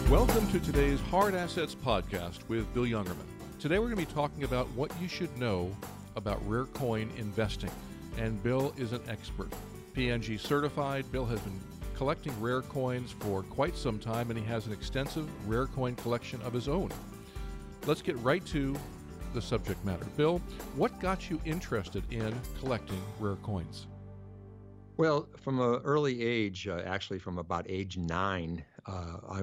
Welcome to today's Hard Assets Podcast with Bill Youngerman. Today we're going to be talking about what you should know about rare coin investing. And Bill is an expert. PNG certified. Bill has been collecting rare coins for quite some time, and he has an extensive rare coin collection of his own. Let's get right to the subject matter. Bill, what got you interested in collecting rare coins? Well, from an early age, actually from about age 9,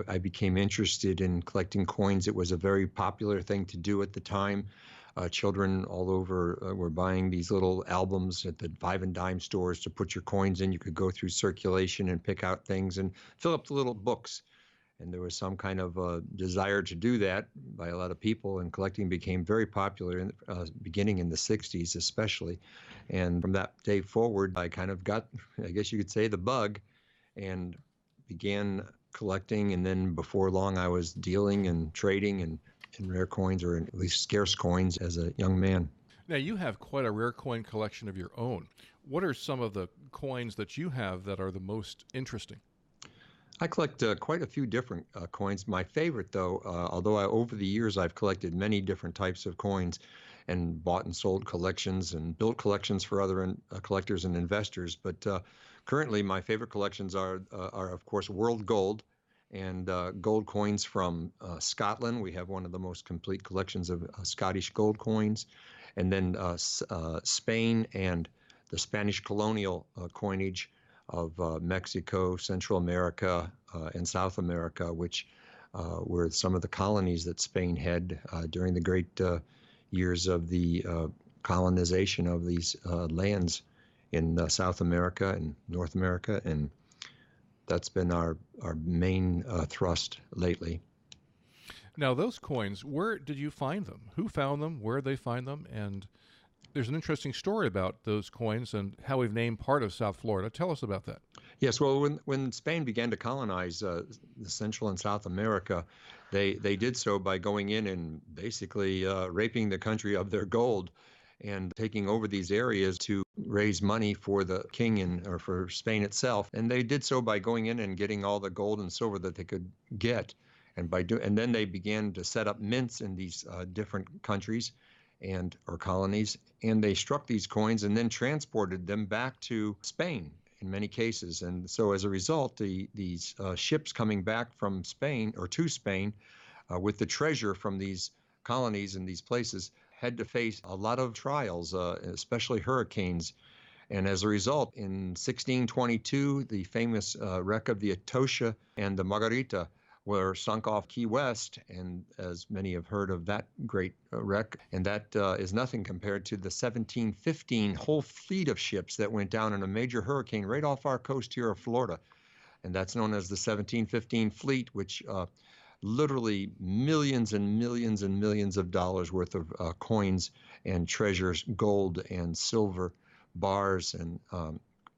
I became interested in collecting coins. It was a very popular thing to do at the time. Children all over were buying these little albums at the 5 and dime stores to put your coins in. You could go through circulation and pick out things and fill up the little books. And there was some kind of desire to do that by a lot of people, and collecting became very popular, beginning in the 60s especially. And from that day forward, I kind of got, I guess you could say, the bug and began collecting. And then before long, I was dealing and trading in rare coins, or at least scarce coins, as a young man. Now, you have quite a rare coin collection of your own. What are some of the coins that you have that are the most interesting? I collect quite a few different coins. My favorite, though, although over the years I've collected many different types of coins and bought and sold collections and built collections for other collectors and investors, but currently my favorite collections are of course, world gold and gold coins from Scotland. We have one of the most complete collections of Scottish gold coins. And then Spain and the Spanish colonial coinage of Mexico, Central America, and South America, which were some of the colonies that Spain had during the great years of the colonization of these lands in South America and North America. And that's been our main thrust lately. Now, those coins, where did you find them? Who found them? Where did they find them? And there's an interesting story about those coins and how we've named part of South Florida. Tell us about that. Yes, well, when Spain began to colonize the Central and South America, they did so by going in and basically raping the country of their gold and taking over these areas to raise money for the king or for Spain itself. And they did so by going in and getting all the gold and silver that they could get. And then they began to set up mints in these different countries or colonies, and they struck these coins and then transported them back to Spain in many cases. And so as a result, these ships coming back from Spain or to Spain with the treasure from these colonies and these places had to face a lot of trials, especially hurricanes. And as a result, in 1622, the famous wreck of the Atocha and the Margarita were sunk off Key West, and as many have heard of that great wreck, and that is nothing compared to the 1715 whole fleet of ships that went down in a major hurricane right off our coast here of Florida. And that's known as the 1715 fleet, which literally millions and millions and millions of dollars worth of coins and treasures, gold and silver bars, and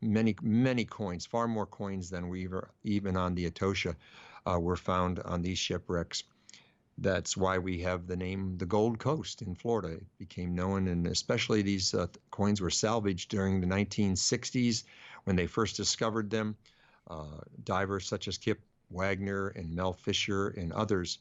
many, many coins, far more coins than we were even on the Atocha, were found on these shipwrecks. That's why we have the name the Gold Coast in Florida. It became known, and especially these coins were salvaged during the 1960s when they first discovered them. Divers such as Kip Wagner and Mel Fisher and others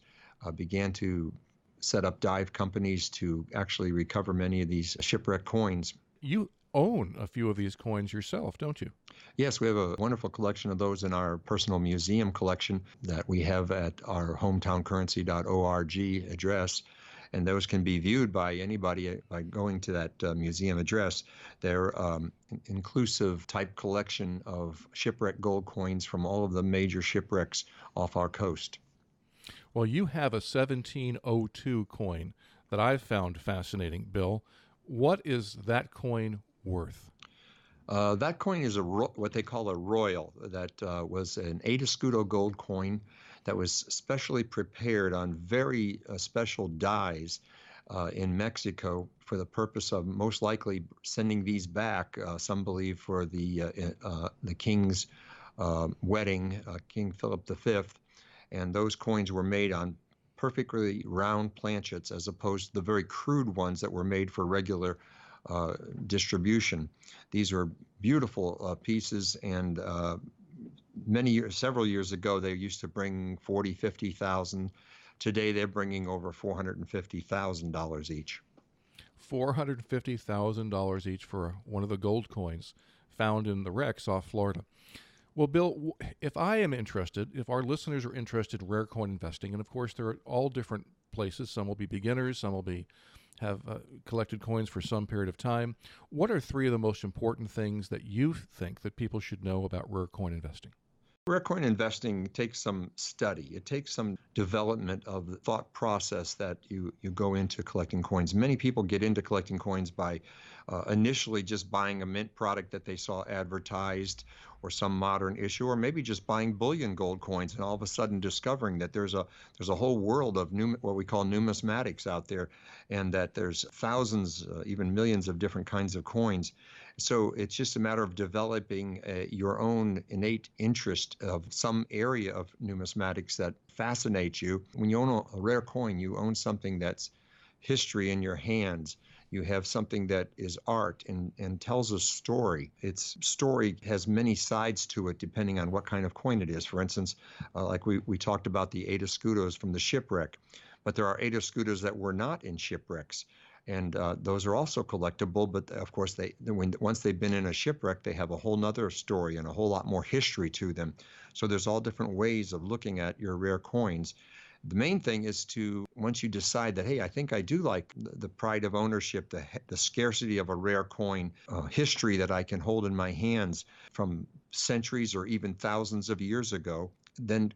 began to set up dive companies to actually recover many of these shipwreck coins. You own a few of these coins yourself, don't you? Yes, we have a wonderful collection of those in our personal museum collection that we have at our hometowncurrency.org address. And those can be viewed by anybody by going to that museum address. They're inclusive type collection of shipwreck gold coins from all of the major shipwrecks off our coast. Well, you have a 1702 coin that I've found fascinating, Bill. What is that coin worth? That coin is what they call a royal. That was an 8 escudo gold coin that was specially prepared on very special dies in Mexico for the purpose of most likely sending these back, some believe for the king's wedding, King Philip V. And those coins were made on perfectly round planchets as opposed to the very crude ones that were made for regular distribution. These were beautiful pieces, and many years, several years ago, they used to bring 40, 50,000. Today, they're bringing over $450,000 each. $450,000 each for one of the gold coins found in the wrecks off Florida. Well, Bill, if I am interested, if our listeners are interested in rare coin investing, and of course there are all different places. Some will be beginners, some will have collected coins for some period of time. What are three of the most important things that you think that people should know about rare coin investing? Rare coin investing takes some study. It takes some development of the thought process that you go into collecting coins. Many people get into collecting coins by initially just buying a mint product that they saw advertised, or some modern issue, or maybe just buying bullion gold coins and all of a sudden discovering that there's a whole world of what we call numismatics out there, and that there's thousands, even millions of different kinds of coins. So it's just a matter of developing your own innate interest of some area of numismatics that fascinates you. When you own a rare coin, you own something that's history in your hands. You have something that is art and tells a story. Its story has many sides to it depending on what kind of coin it is. For instance, like we talked about the 8 escudos from the shipwreck, but there are 8 escudos that were not in shipwrecks. And those are also collectible, but of course, once they've been in a shipwreck, they have a whole nother story and a whole lot more history to them. So there's all different ways of looking at your rare coins. The main thing is to, once you decide that, hey, I think I do like the pride of ownership, the scarcity of a rare coin, history that I can hold in my hands from centuries or even thousands of years ago, then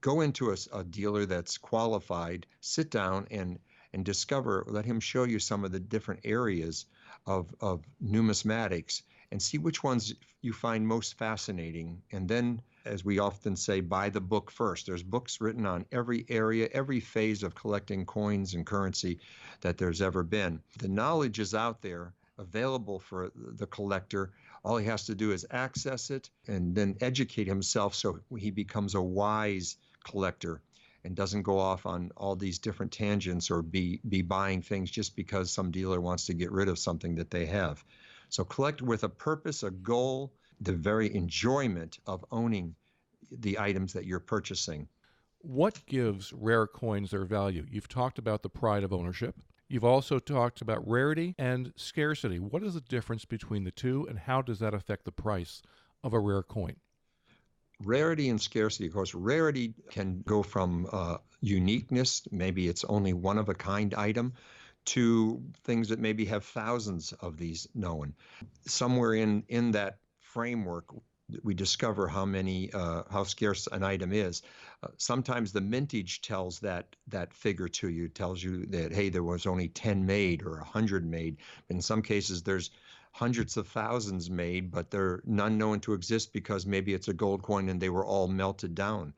go into a dealer that's qualified, sit down and discover, let him show you some of the different areas of numismatics and see which ones you find most fascinating. And then, as we often say, buy the book first. There's books written on every area, every phase of collecting coins and currency that there's ever been. The knowledge is out there, available for the collector. All he has to do is access it and then educate himself so he becomes a wise collector and doesn't go off on all these different tangents or be buying things just because some dealer wants to get rid of something that they have. So collect with a purpose, a goal, the very enjoyment of owning the items that you're purchasing. What gives rare coins their value? You've talked about the pride of ownership. You've also talked about rarity and scarcity. What is the difference between the two, and how does that affect the price of a rare coin? Rarity and scarcity, of course. Rarity can go from uniqueness, maybe it's only one of a kind item, to things that maybe have thousands of these known. Somewhere in that framework, we discover how scarce an item is. Sometimes the mintage tells that figure to you, tells you that, hey, there was only 10 made or 100 made. In some cases, there's hundreds of thousands made, but they're none known to exist because maybe it's a gold coin and they were all melted down.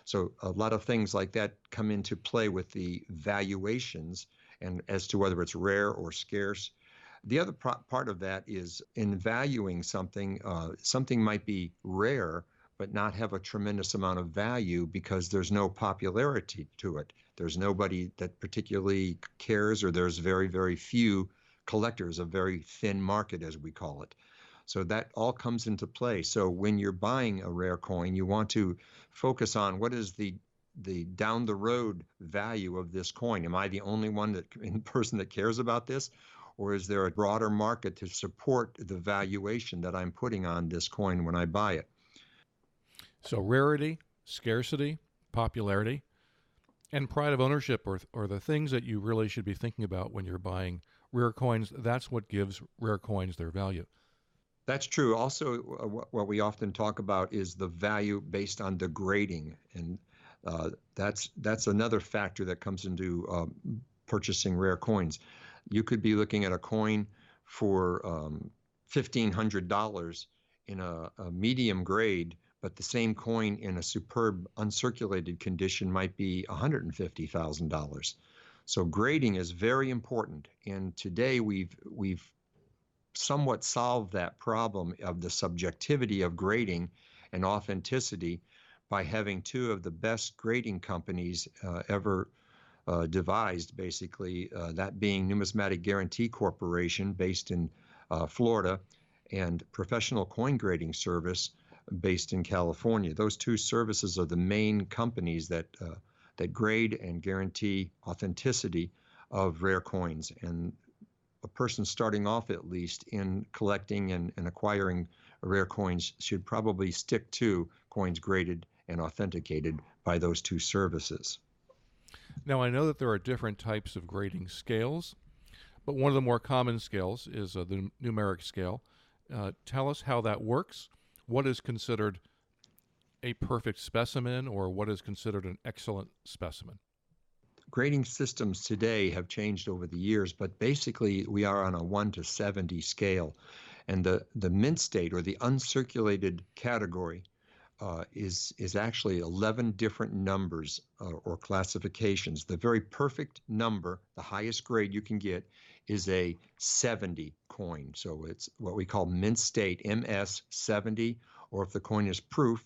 So a lot of things like that come into play with the valuations and as to whether it's rare or scarce. The other part of that is in valuing something, something might be rare, but not have a tremendous amount of value because there's no popularity to it. There's nobody that particularly cares, or there's very, very few collectors, a very thin market, as we call it. So that all comes into play. So when you're buying a rare coin, you want to focus on what is the down the road value of this coin. Am I the only person that cares about this? Or is there a broader market to support the valuation that I'm putting on this coin when I buy it? So rarity, scarcity, popularity, and pride of ownership are the things that you really should be thinking about when you're buying rare coins. That's what gives rare coins their value. That's true. Also, what we often talk about is the value based on the grading. And that's another factor that comes into purchasing rare coins. You could be looking at a coin for $1,500 in a medium grade, but the same coin in a superb uncirculated condition might be $150,000. So grading is very important. And today we've somewhat solved that problem of the subjectivity of grading and authenticity by having two of the best grading companies ever devised, basically, that being Numismatic Guarantee Corporation based in Florida, and Professional Coin Grading Service based in California. Those two services are the main companies that grade and guarantee authenticity of rare coins. And a person starting off, at least, in collecting and acquiring rare coins should probably stick to coins graded and authenticated by those two services. Now, I know that there are different types of grading scales, but one of the more common scales is the numeric scale. Tell us how that works. What is considered a perfect specimen, or what is considered an excellent specimen? Grading systems today have changed over the years, but basically we are on a 1 to 70 scale. And the mint state, or the uncirculated category, is actually 11 different numbers or classifications. The very perfect number, the highest grade you can get, is a 70 coin. So it's what we call mint state, MS 70, or if the coin is proof,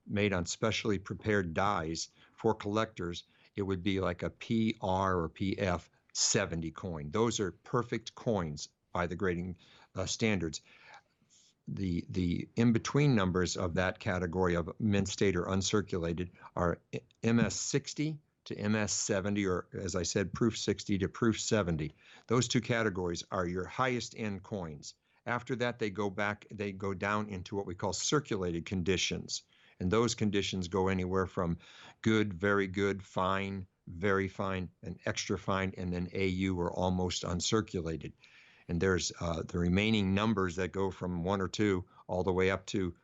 made on specially prepared dies for collectors, it would be like a PR or PF 70 coin. Those are perfect coins by the grading standards. The in-between numbers of that category of mint state or uncirculated are MS 60 to MS 70, or as I said, proof 60 to proof 70. Those two categories are your highest end coins. After that, they go down into what we call circulated conditions. And those conditions go anywhere from good, very good, fine, very fine, and extra fine, and then AU, or almost uncirculated. And there's the remaining numbers that go from 1 or 2 all the way up to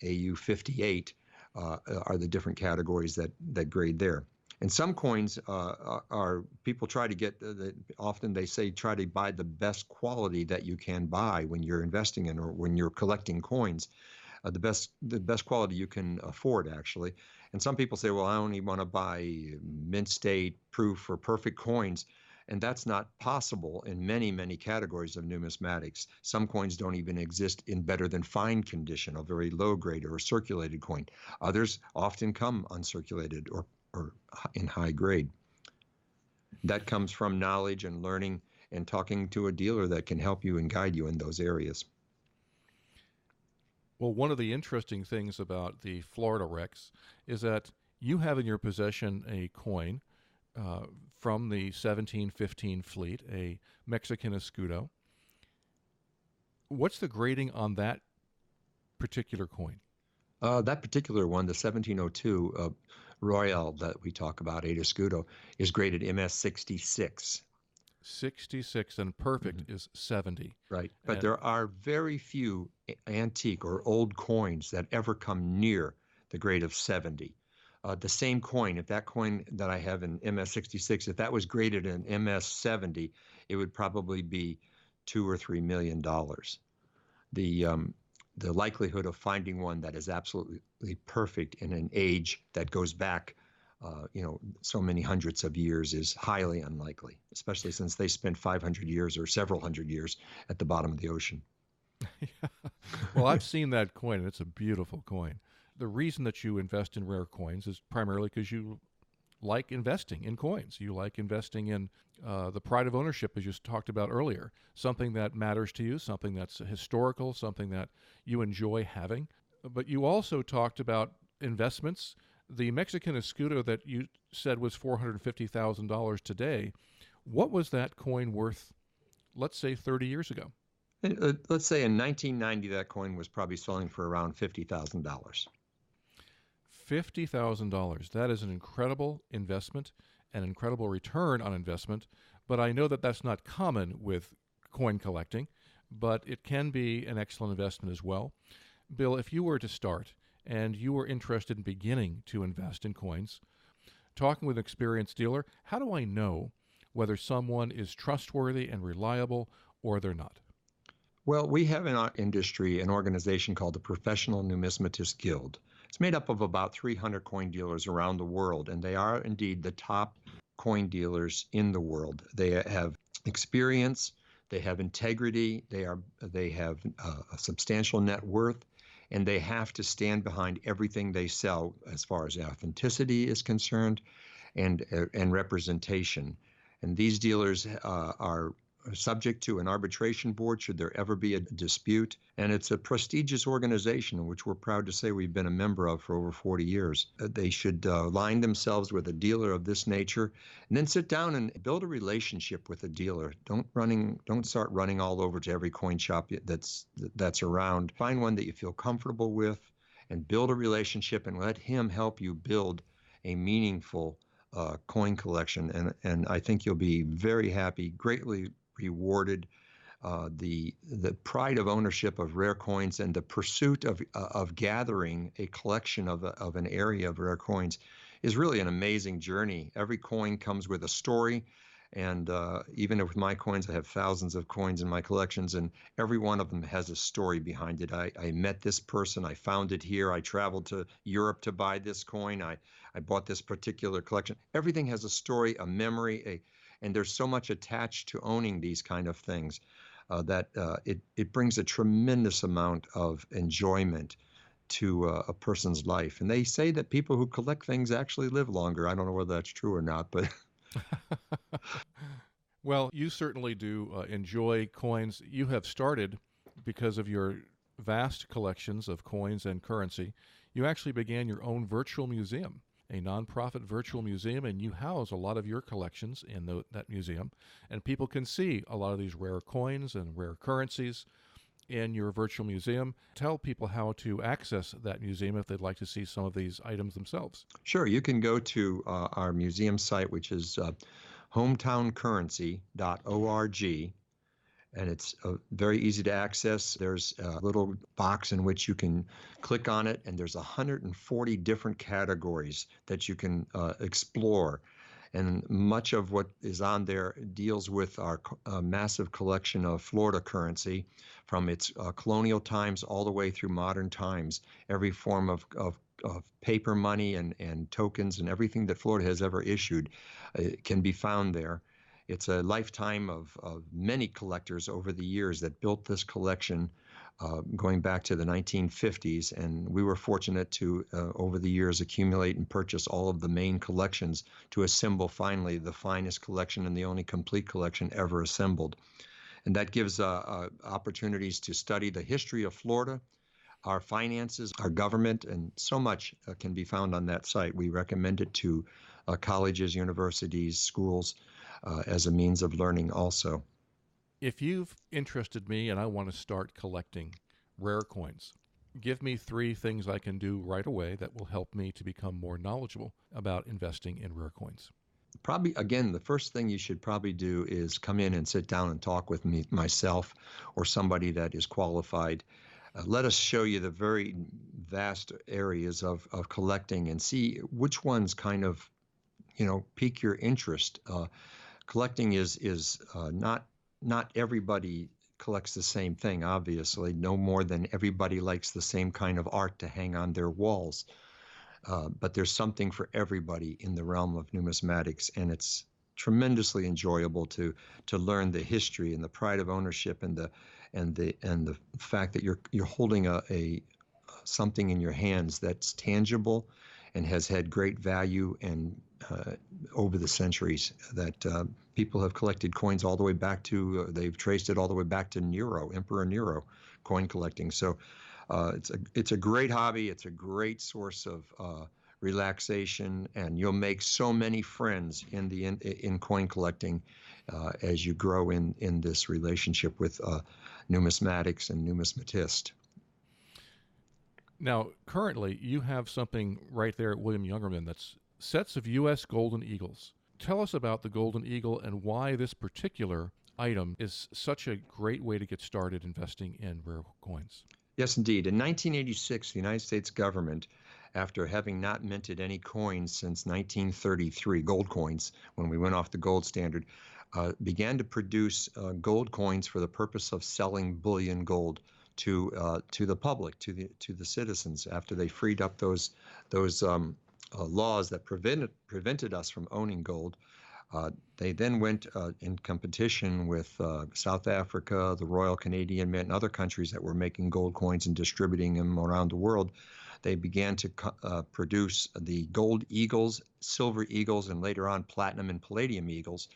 AU 58 are the different categories that grade there. And some coins are people try to get, often they say try to buy the best quality that you can buy when you're investing in or when you're collecting coins. The best quality you can afford, actually. And some people say, well, I only want to buy mint state, proof, or perfect coins. And that's not possible in many, many categories of numismatics. Some coins don't even exist in better than fine condition, a very low grade or a circulated coin. Others often come uncirculated or in high grade. That comes from knowledge and learning and talking to a dealer that can help you and guide you in those areas. Well, one of the interesting things about the Florida Rex is that you have in your possession a coin from the 1715 fleet, a Mexican escudo. What's the grading on that particular coin? That particular one, the 1702 Royal that we talk about, 8 escudo, is graded MS 66. 66, and perfect is 70. Right, but there are very few antique or old coins that ever come near the grade of 70. The same coin, if that coin that I have in MS 66, if that was graded in MS 70, it would probably be $2 or $3 million. The likelihood of finding one that is absolutely perfect in an age that goes back so many hundreds of years is highly unlikely, especially since they spent 500 years or several hundred years at the bottom of the ocean. Well, I've seen that coin, and it's a beautiful coin. The reason that you invest in rare coins is primarily because you like investing in coins. You like investing in the pride of ownership, as you talked about earlier, something that matters to you, something that's historical, something that you enjoy having. But you also talked about investments. The Mexican escudo that you said was $450,000 today, what was that coin worth, let's say, 30 years ago? Let's say in 1990, that coin was probably selling for around $50,000. $50,000. That is an incredible investment, an incredible return on investment, but I know that that's not common with coin collecting, but it can be an excellent investment as well. Bill, if you were to start and you were interested in beginning to invest in coins, talking with an experienced dealer, how do I know whether someone is trustworthy and reliable or they're not? Well, we have in our industry an organization called the Professional Numismatist Guild. It's made up of about 300 coin dealers around the world, and they are indeed the top coin dealers in the world. They have experience, they have integrity, they have a substantial net worth, and they have to stand behind everything they sell as far as authenticity is concerned and representation. And these dealers are subject to an arbitration board should there ever be a dispute. And it's a prestigious organization, which we're proud to say we've been a member of for over 40 years. They should align themselves with a dealer of this nature and then sit down and build a relationship with a dealer. Don't start running all over to every coin shop that's around. Find one that you feel comfortable with and build a relationship and let him help you build a meaningful coin collection. And I think you'll be very happy, greatly rewarded. The pride of ownership of rare coins and the pursuit of gathering a collection of an area of rare coins is really an amazing journey. Every coin comes with a story. And even with my coins, I have thousands of coins in my collections, and every one of them has a story behind it. I met this person. I found it here. I traveled to Europe to buy this coin. I bought this particular collection. Everything has a story, a memory, and there's so much attached to owning these kind of things that it brings a tremendous amount of enjoyment to a person's life. And they say that people who collect things actually live longer. I don't know whether that's true or not, but... Well, you certainly do enjoy coins. You have started, because of your vast collections of coins and currency, you actually began your own virtual museum, a nonprofit virtual museum, and you house a lot of your collections in that museum. And people can see a lot of these rare coins and rare currencies in your virtual museum. Tell people how to access that museum if they'd like to see some of these items themselves. Sure. You can go to our museum site, which is hometowncurrency.org, and it's very easy to access. There's a little box in which you can click on it, and there's 140 different categories that you can explore. And much of what is on there deals with our massive collection of Florida currency from its colonial times all the way through modern times. Every form of paper money and tokens and everything that Florida has ever issued can be found there. It's a lifetime of many collectors over the years that built this collection going back to the 1950s, and we were fortunate to, over the years, accumulate and purchase all of the main collections to assemble finally the finest collection and the only complete collection ever assembled. And that gives opportunities to study the history of Florida, our finances, our government, and so much can be found on that site. We recommend it to colleges, universities, schools as a means of learning also. If you've interested me and I want to start collecting rare coins, give me 3 things I can do right away that will help me to become more knowledgeable about investing in rare coins. Probably, again, the first thing you should probably do is come in and sit down and talk with me, myself, or somebody that is qualified. Let us show you the very vast areas of collecting and see which ones kind of, pique your interest. Collecting is not everybody collects the same thing, obviously, no more than everybody likes the same kind of art to hang on their walls. But there's something for everybody in the realm of numismatics, and it's tremendously enjoyable to learn the history and the pride of ownership and the fact that you're holding a something in your hands that's tangible and has had great value and over the centuries. That people have collected coins all the way back to they've traced it all the way back to Nero, Emperor Nero, coin collecting. So it's a great hobby. It's a great source of relaxation, and you'll make so many friends in coin collecting as you grow in this relationship with numismatics and numismatist. Now, currently, you have something right there at William Youngerman that's sets of U.S. Golden Eagles. Tell us about the Golden Eagle and why this particular item is such a great way to get started investing in rare coins. Yes, indeed. In 1986, the United States government, after having not minted any coins since 1933, gold coins, when we went off the gold standard, began to produce gold coins for the purpose of selling bullion gold to the public, to the citizens, after they freed up those laws that prevented us from owning gold. They then went in competition with South Africa, the Royal Canadian Mint, and other countries that were making gold coins and distributing them around the world. They began to produce the gold eagles, silver eagles, and later on platinum and palladium eagles.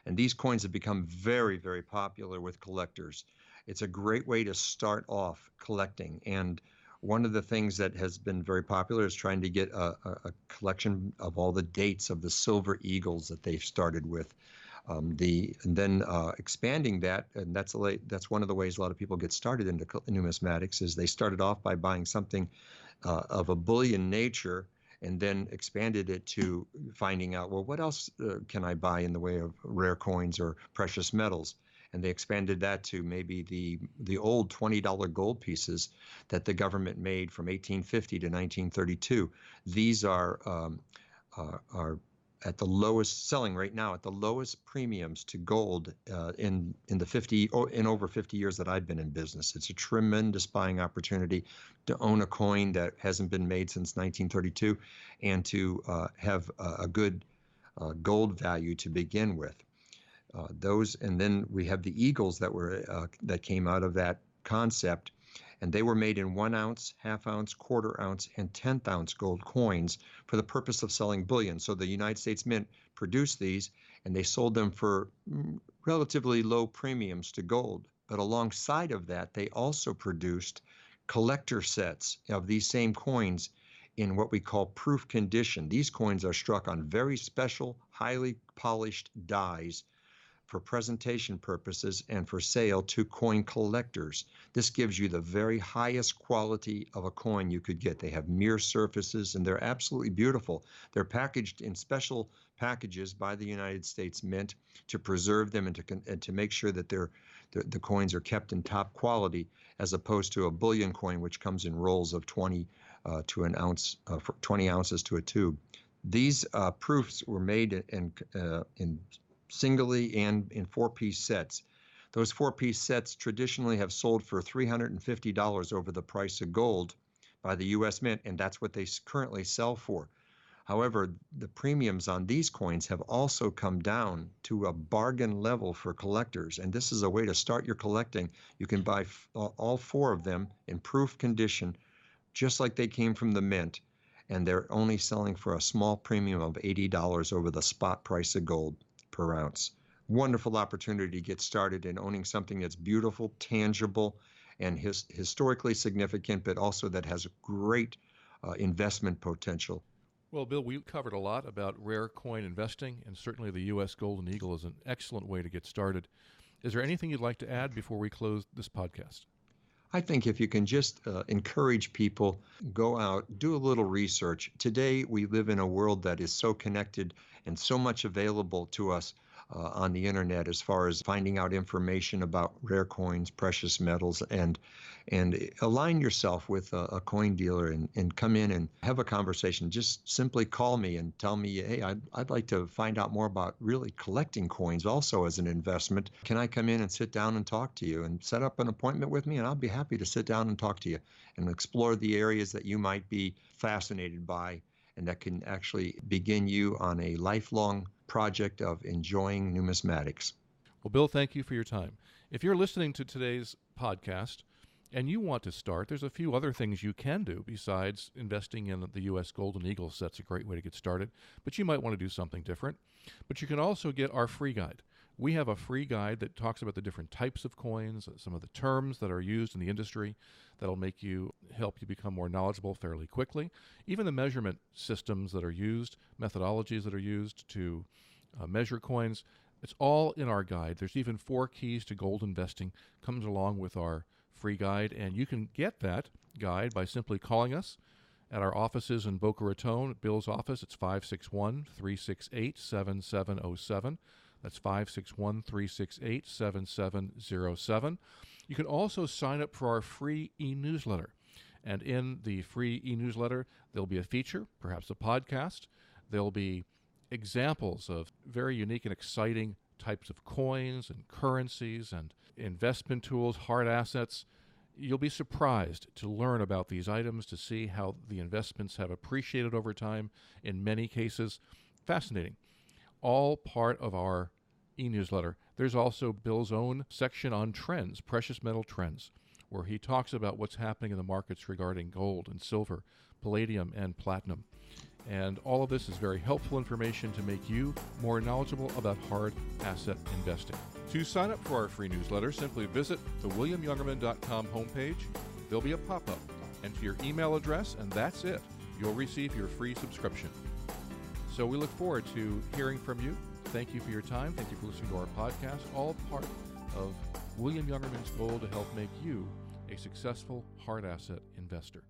And these coins have become very, very popular with collectors. It's a great way to start off collecting. And one of the things that has been very popular is trying to get a collection of all the dates of the silver eagles that they've started with. Expanding that, and that's one of the ways a lot of people get started into numismatics, is they started off by buying something of a bullion nature, and then expanded it to finding out, well, what else can I buy in the way of rare coins or precious metals? And they expanded that to maybe the old $20 gold pieces that the government made from 1850 to 1932. These are at the lowest, selling right now at the lowest premiums to gold in over 50 years that I've been in business. It's a tremendous buying opportunity to own a coin that hasn't been made since 1932, and to have a good gold value to begin with. And then we have the eagles that came out of that concept, and they were made in 1 ounce, half ounce, quarter ounce, and 10th ounce gold coins for the purpose of selling bullion. So the United States Mint produced these, and they sold them for relatively low premiums to gold. But alongside of that, they also produced collector sets of these same coins in what we call proof condition. These coins are struck on very special, highly polished dies for presentation purposes and for sale to coin collectors. This gives you the very highest quality of a coin you could get. They have mirror surfaces, and they're absolutely beautiful. They're packaged in special packages by the United States Mint to preserve them and to make sure that the coins are kept in top quality, as opposed to a bullion coin, which comes in rolls of 20 to an ounce, 20 ounces to a tube. These proofs were made in singly and in 4-piece sets. Those 4-piece sets traditionally have sold for $350 over the price of gold by the U.S. Mint, and that's what they currently sell for. However, the premiums on these coins have also come down to a bargain level for collectors, and this is a way to start your collecting. You can buy all 4 of them in proof condition, just like they came from the mint, and they're only selling for a small premium of $80 over the spot price of gold per ounce. Wonderful opportunity to get started in owning something that's beautiful, tangible, and historically significant, but also that has great investment potential. Well, Bill, we covered a lot about rare coin investing, and certainly the U.S. Golden Eagle is an excellent way to get started. Is there anything you'd like to add before we close this podcast? I think if you can just encourage people, go out, do a little research. Today, we live in a world that is so connected and so much available to us on the internet, as far as finding out information about rare coins, precious metals, and align yourself with a coin dealer and come in and have a conversation. Just simply call me and tell me, hey, I'd like to find out more about really collecting coins also as an investment. Can I come in and sit down and talk to you and set up an appointment with me? And I'll be happy to sit down and talk to you and explore the areas that you might be fascinated by, and that can actually begin you on a lifelong project of enjoying numismatics. Well, Bill, thank you for your time. If you're listening to today's podcast and you want to start, there's a few other things you can do besides investing in the U.S. Golden Eagle. That's a great way to get started, but you might want to do something different. But you can also get our free guide. We have a free guide that talks about the different types of coins, some of the terms that are used in the industry that'll help you become more knowledgeable fairly quickly. Even the measurement systems that are used, methodologies that are used to measure coins, it's all in our guide. There's even 4 keys to gold investing, comes along with our free guide, and you can get that guide by simply calling us at our offices in Boca Raton. Bill's office, it's 561-368-7707. That's 561-368-7707. You can also sign up for our free e-newsletter. And in the free e-newsletter, there'll be a feature, perhaps a podcast. There'll be examples of very unique and exciting types of coins and currencies and investment tools, hard assets. You'll be surprised to learn about these items, to see how the investments have appreciated over time in many cases. Fascinating. All part of our e-newsletter. There's also Bill's own section on trends, precious metal trends, where he talks about what's happening in the markets regarding gold and silver, palladium and platinum. And all of this is very helpful information to make you more knowledgeable about hard asset investing. To sign up for our free newsletter, simply visit the WilliamYoungerman.com homepage. There'll be a pop-up. Enter your email address, and that's it. You'll receive your free subscription. So we look forward to hearing from you. Thank you for your time. Thank you for listening to our podcast, all part of William Youngerman's goal to help make you a successful hard asset investor.